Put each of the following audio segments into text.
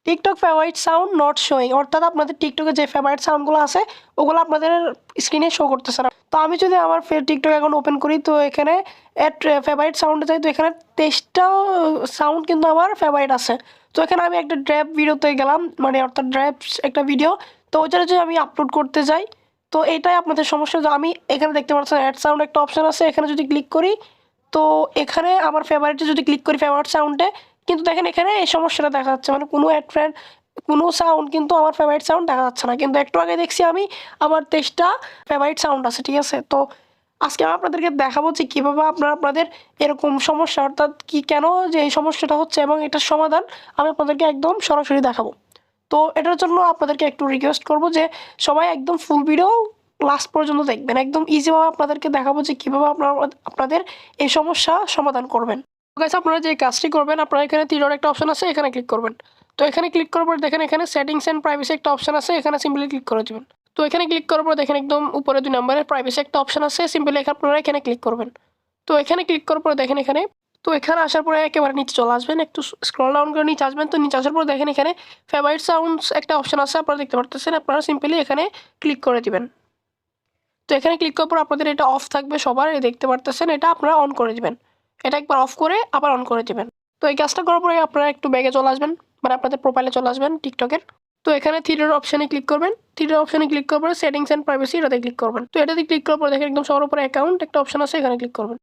TikTok favourite sound not showing, অর্থাৎ আপনাদের টিকটকে যে ফেভারিট সাউন্ডগুলো আছে ওগুলো আপনাদের স্ক্রিনে শো করতেছে না। তো আমি যদি আমার টিকটক অ্যাকাউন্ট ওপেন করি, তো এখানে অ্যাড ফেভারিট সাউন্ডে যাই, তো এখানে 23টা সাউন্ড কিন্তু আমার ফেভারিট আছে। তো এখানে আমি একটা ড্র্যাপ ভিডিওতে গেলাম, মানে অর্থাৎ ড্র্যাপস একটা ভিডিও, তো ওইটা যদি আমি আপলোড করতে যাই, তো এটাই আপনাদের সমস্যা। যে আমি এখানে দেখতে পাচ্ছেন অ্যাড সাউন্ড একটা অপশান আছে, এখানে যদি ক্লিক করি, তো এখানে আমার ফেভারিটে যদি ক্লিক করি ফেভারিট সাউন্ডে, কিন্তু দেখেন এখানে এই সমস্যাটা দেখা যাচ্ছে, মানে কোনো অ্যাড ফ্রেন্ড কোনো সাউন্ড কিন্তু আমার ফেভারিট সাউন্ড দেখা যাচ্ছে না। কিন্তু একটু আগে দেখছি আমি আমার 23টা ফেভারিট সাউন্ড আছে, ঠিক আছে। তো আজকে আমি আপনাদেরকে দেখাবো যে কীভাবে আপনাদের এরকম সমস্যা, অর্থাৎ কি কেন যে এই সমস্যাটা হচ্ছে এবং এটার সমাধান আমি আপনাদেরকে একদম সরাসরি দেখাবো। তো এটার জন্য আপনাদেরকে একটু রিকোয়েস্ট করব যে সবাই একদম ফুল ভিডিও লাস্ট পর্যন্ত দেখবেন। একদম ইজিভাবে আপনাদেরকে দেখাবো যে কীভাবে আপনাদের এই সমস্যা সমাধান করবেন। গাইস, আপনারা যে কাজটি করবেন, আপনারা এখানে 3 ডট একটা অপশন আছে, এখানে ক্লিক করবেন। তো এখানে ক্লিক করার পর দেখেন এখানে সেটিংস অ্যান্ড প্রাইভেসি একটা অপশন আছে, এখানে সিম্পলি ক্লিক করে দেবেন। তো এখানে ক্লিক করার পর দেখেন একদম উপরে 2 নম্বরে প্রাইভেসি একটা অপশন আছে, সিম্পলি আপনারা এখানে ক্লিক করবেন। তো এখানে ক্লিক করার পর দেখেন এখানে, তো এখানে আসার পরে একেবারে নিচে চলে আসবেন, একটু স্ক্রল ডাউন করে নিচে আসবেন। তো নিচে আসার পর দেখেন এখানে ফেভারিট সাউন্ডস একটা অপশন আছে, আপনারা দেখতে পারতেছেন। আপনারা সিম্পলি এখানে ক্লিক করে দিবেন। তো এখানে ক্লিক করার পর আপনাদের এটা অফ থাকবে সবার, দেখতে পারতেছেন। এটা আপনারা অন করে দিবেন, এটা একবার অফ করে আবার অন করে দিবেন। তো এই কাজটা করার পরে আপনারা একটু ব্যাগে চলে আসবেন, মানে আপনাদের প্রোফাইলে চলে আসবেন টিকটকের। তো এখানে থ্রিডর অপশানে ক্লিক করবেন। থ্রিডর অপশানে ক্লিক করার পরে সেটিংস অ্যান্ড প্রাইভেসি এটাতে ক্লিক করবেন। তো এটাতে ক্লিক করার পর দেখেন একদম সবার উপরে অ্যাকাউন্ট একটা অপশন আছে, এখানে ক্লিক করবেন।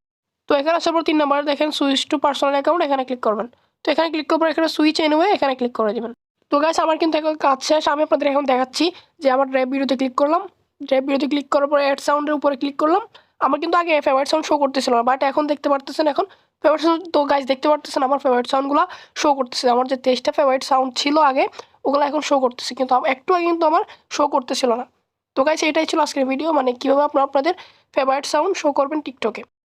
তো এখানে আসার পর 3 নম্বরে দেখেন সুইচ টু পার্সোনাল অ্যাকাউন্ট, এখানে ক্লিক করবেন। তো এখানে ক্লিক করার পর এখানে সুইচ এনিওয়ে এখানে ক্লিক করে দেবেন। তো গাইস, আমার কিন্তু এখন কাজ শেষ। আমি আপনাদের এখন দেখাচ্ছি যে আমার ড্রাইভ ভিডিওতে ক্লিক করলাম। ড্রাইভ ভিডিওতে ক্লিক করার পর অ্যাড সাউন্ডের উপরে ক্লিক করলাম। আমার কিন্তু আগে ফেভারিট সাউন্ড শো করতেছিল না, বাট এখন দেখতে পারতেছেন এখন ফেভারিট সাউন্ড। তো গাইস দেখতে পারতেছেন আমার ফেভারিট সাউন্ডগুলো শো করতেছে। আমার যে 23টা ফেভারিট সাউন্ড ছিল আগে, ওগুলো এখন শো করতেছে, কিন্তু একটু আগে কিন্তু আমার শো করতেছিল না। তো গাইস, এটাই ছিল আজকের ভিডিও, মানে কীভাবে আপনাদের ফেভারিট সাউন্ড শো করবেন টিকটকে।